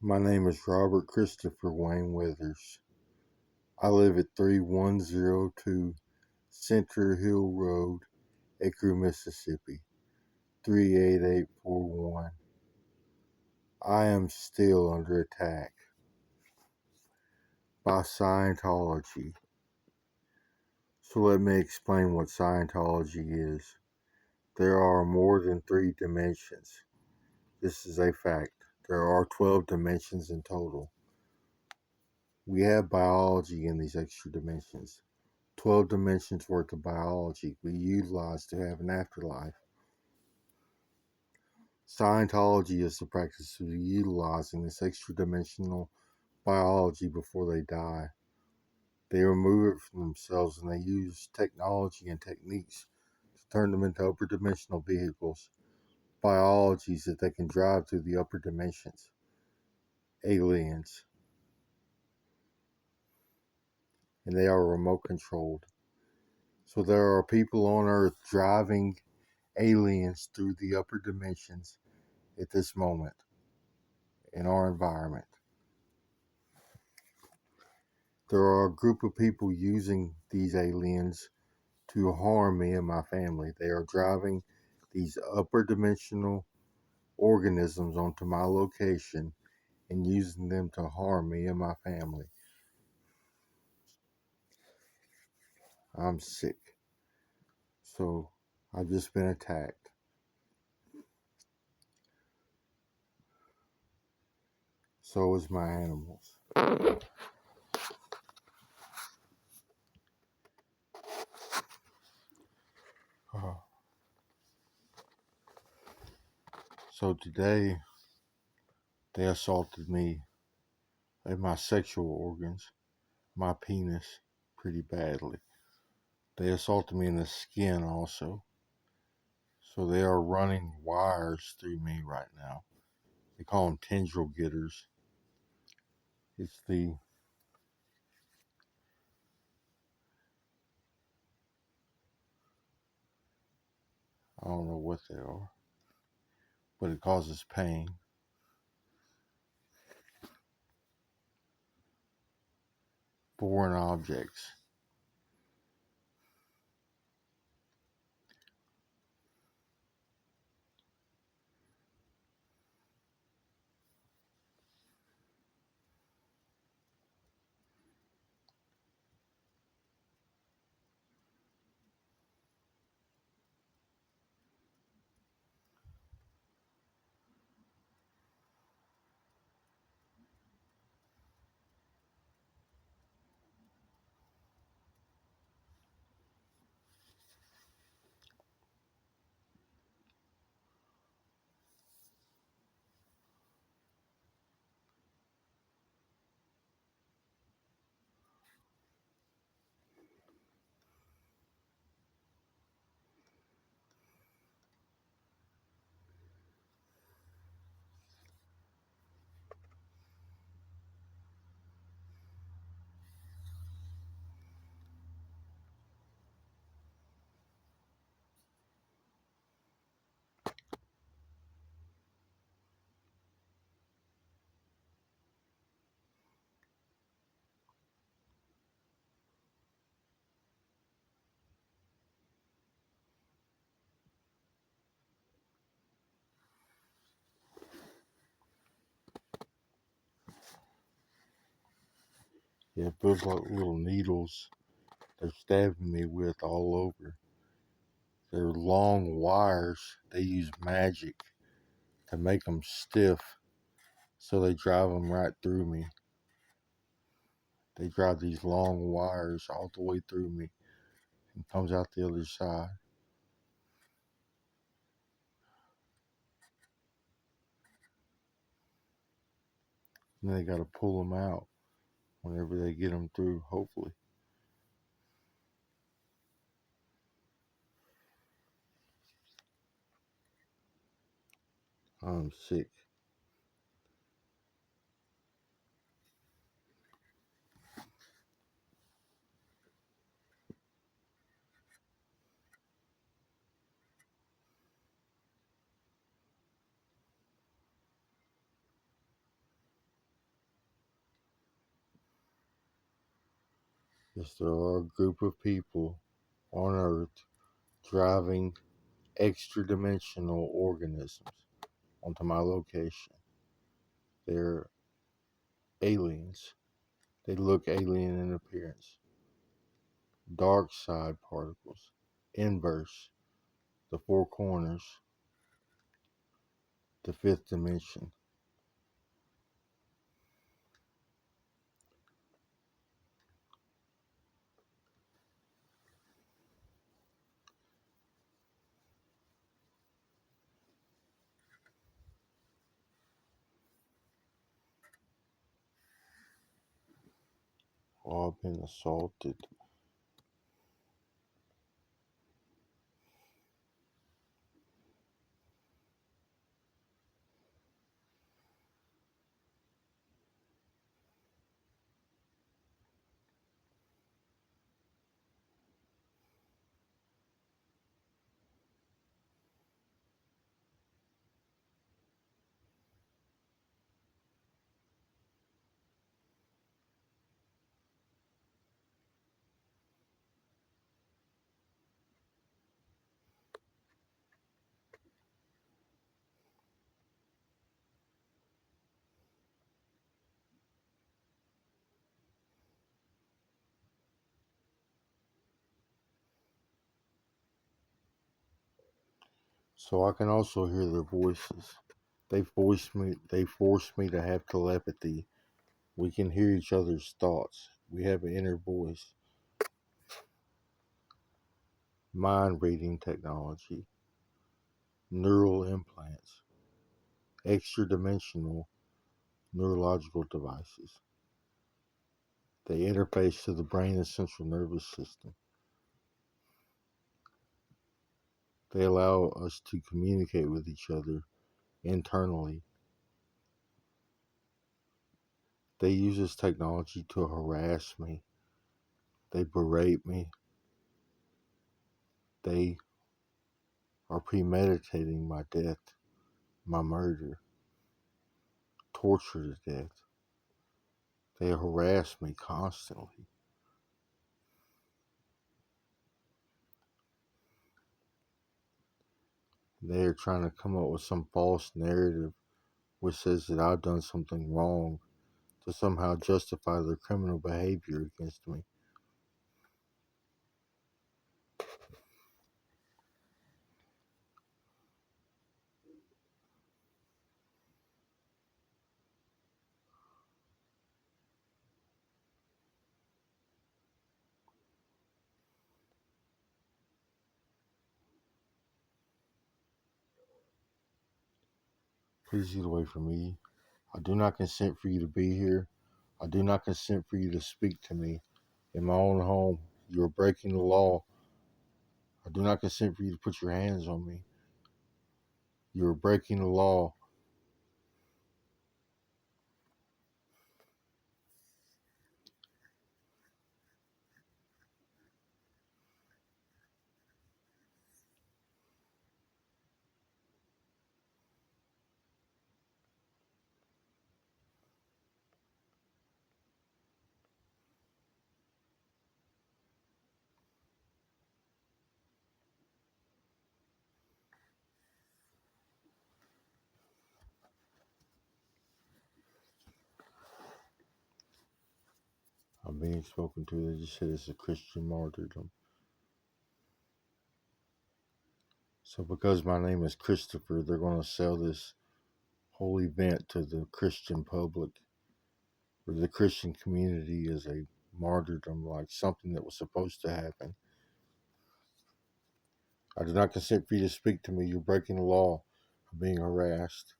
My name is Robert Christopher Wayne Withers. I live at 3102 Center Hill Road, Acre, Mississippi, 38841. I am still under attack by Scientology. So let me explain what Scientology is. There are more than 3 dimensions. This is a fact. There are 12 dimensions in total. We have biology in these extra dimensions. 12 dimensions worth of biology we utilize to have an afterlife. Scientology is the practice of utilizing this extra dimensional biology before they die. They remove it from themselves and they use technology and techniques to turn them into upper dimensional vehicles, biologies that they can drive through the upper dimensions. Aliens. And they are remote controlled. So there are people on Earth driving aliens through the upper dimensions at this moment in our environment. There are a group of people using these aliens to harm me and my family. They are driving these upper dimensional organisms onto my location and using them to harm me and my family. I'm sick. So I've just been attacked. So is my animals. So today they assaulted me at my sexual organs, my penis, pretty badly. They assaulted me in the skin also. So they are running wires through me right now. They call them tendril getters. It's I don't know what they are, but it causes pain. Foreign objects. Yeah, it feels like little needles they're stabbing me with all over. They're long wires. They use magic to make them stiff, so they drive them right through me. They drive these long wires all the way through me and comes out the other side. And they got to pull them out whenever they get them through, hopefully. I'm sick. Yes, there are a group of people on Earth driving extra dimensional organisms onto my location. They're aliens. They look alien in appearance. Dark side particles, inverse, the four corners, the fifth dimension. All been assaulted. So I can also hear their voices. They force me to have telepathy. We can hear each other's thoughts. We have an inner voice. Mind reading technology, neural implants, extra dimensional neurological devices. They interface to the brain and central nervous system. They allow us to communicate with each other internally. They use this technology to harass me. They berate me. They are premeditating my death, my murder, torture to death. They harass me constantly. They are trying to come up with some false narrative which says that I've done something wrong to somehow justify their criminal behavior against me. Please get away from me. I do not consent for you to be here. I do not consent for you to speak to me in my own home. You are breaking the law. I do not consent for you to put your hands on me. You are breaking the law. I'm being spoken to. They just said it's a Christian martyrdom. So because my name is Christopher, they're going to sell this whole event to the Christian public or the Christian community as a martyrdom, like something that was supposed to happen. I do not consent for you to speak to me. You're breaking the law. I'm being harassed.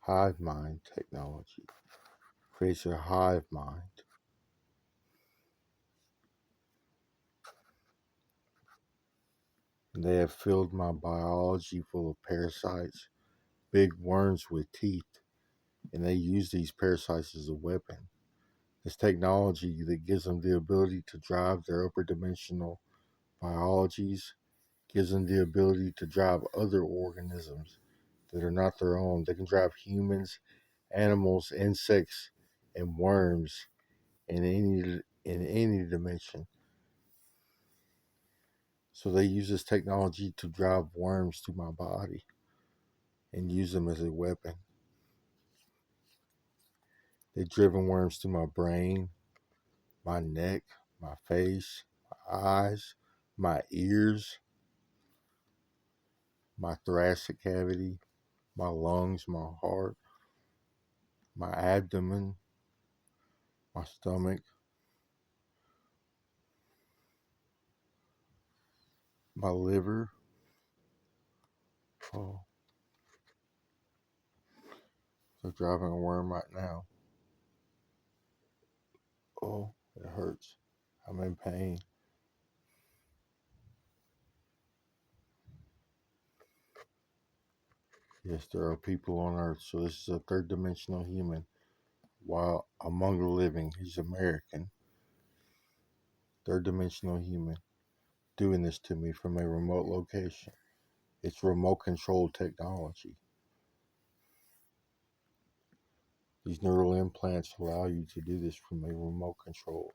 Hive mind technology creates a hive mind. They have filled my biology full of parasites, big worms with teeth, and they use these parasites as a weapon. It's technology that gives them the ability to drive their upper dimensional biologies, gives them the ability to drive other organisms that are not their own. They can drive humans, animals, insects, and worms in any dimension. So they use this technology to drive worms to my body and use them as a weapon. They've driven worms to my brain, my neck, my face, my eyes, my ears, my thoracic cavity, my lungs, my heart, my abdomen, my stomach, my liver. Oh, they're driving a worm right now. Oh, it hurts. I'm in pain. Yes, there are people on Earth. So this is a third dimensional human. While among the living, he's American. Third dimensional human doing this to me from a remote location. It's remote controlled technology. These neural implants allow you to do this from a remote control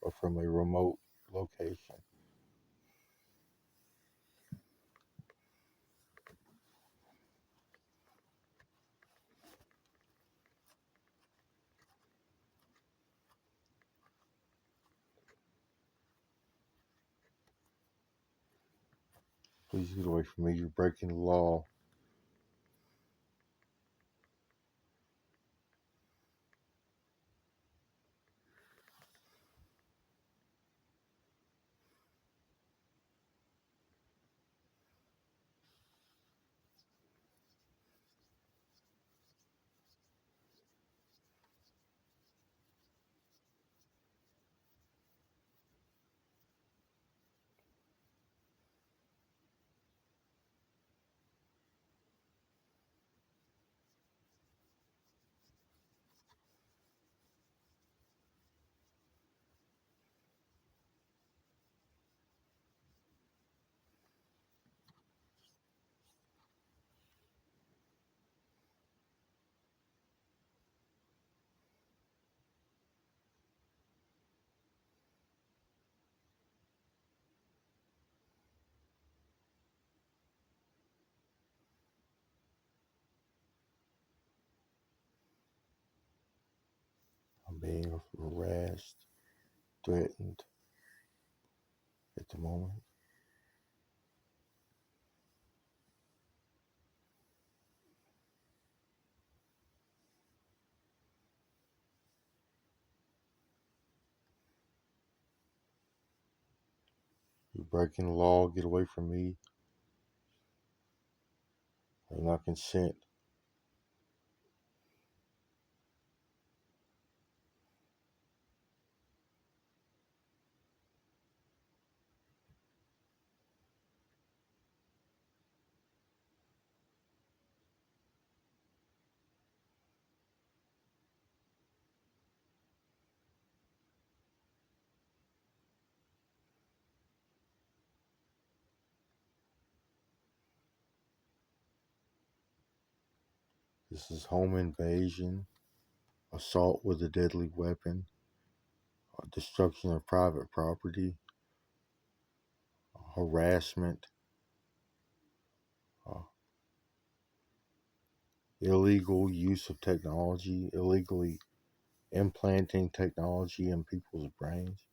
or from a remote location. Please get away from me. You're breaking the law. I'm being harassed, threatened at the moment. You're breaking the law. Get away from me. I do not consent. This is home invasion, assault with a deadly weapon, destruction of private property, harassment, uh, illegal use of technology, illegally implanting technology in people's brains,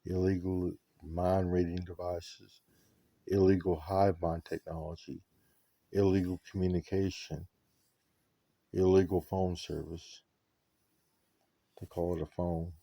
illegal mind reading devices, illegal hive mind technology, illegal communication, illegal phone service. They call it a phone.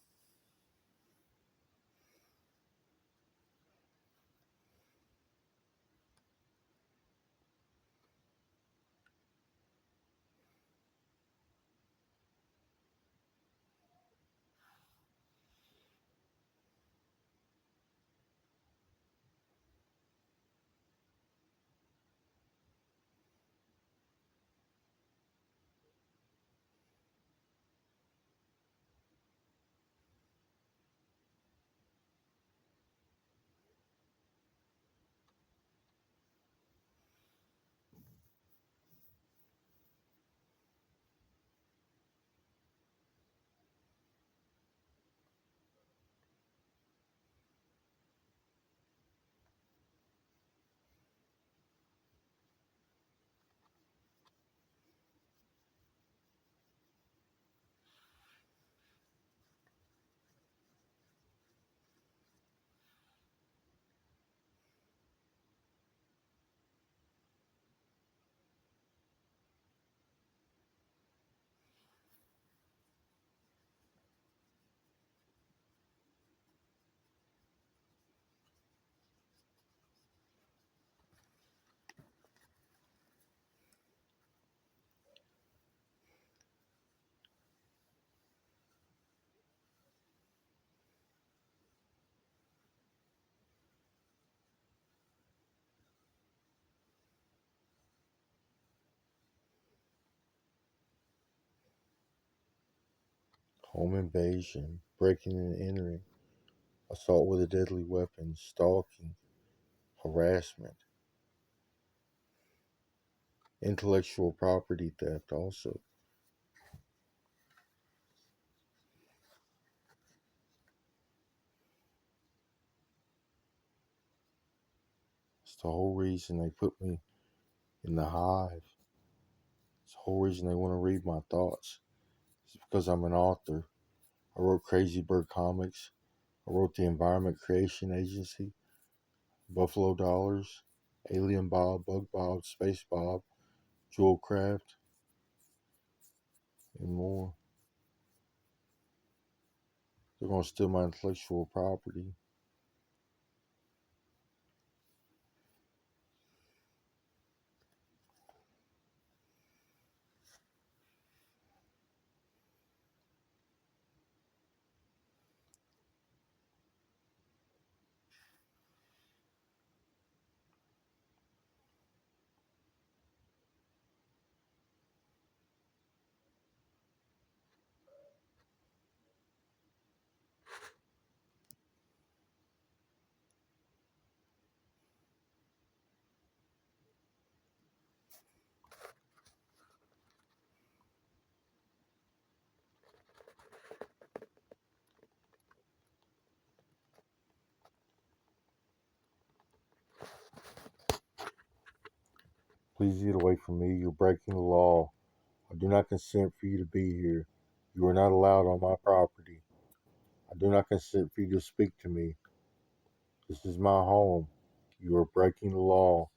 home invasion, breaking and entering, assault with a deadly weapon, stalking, harassment, intellectual property theft also. It's the whole reason they put me in the hive. It's the whole reason they want to read my thoughts. It's because I'm an author. I wrote Crazy Bird Comics. I wrote the Environment Creation Agency, Buffalo Dollars, Alien Bob, Bug Bob, Space Bob, Jewel Craft, and more. They're going to steal my intellectual property. Please get away from me. You're breaking the law. I do not consent for you to be here. You are not allowed on my property. I do not consent for you to speak to me. This is my home. You are breaking the law.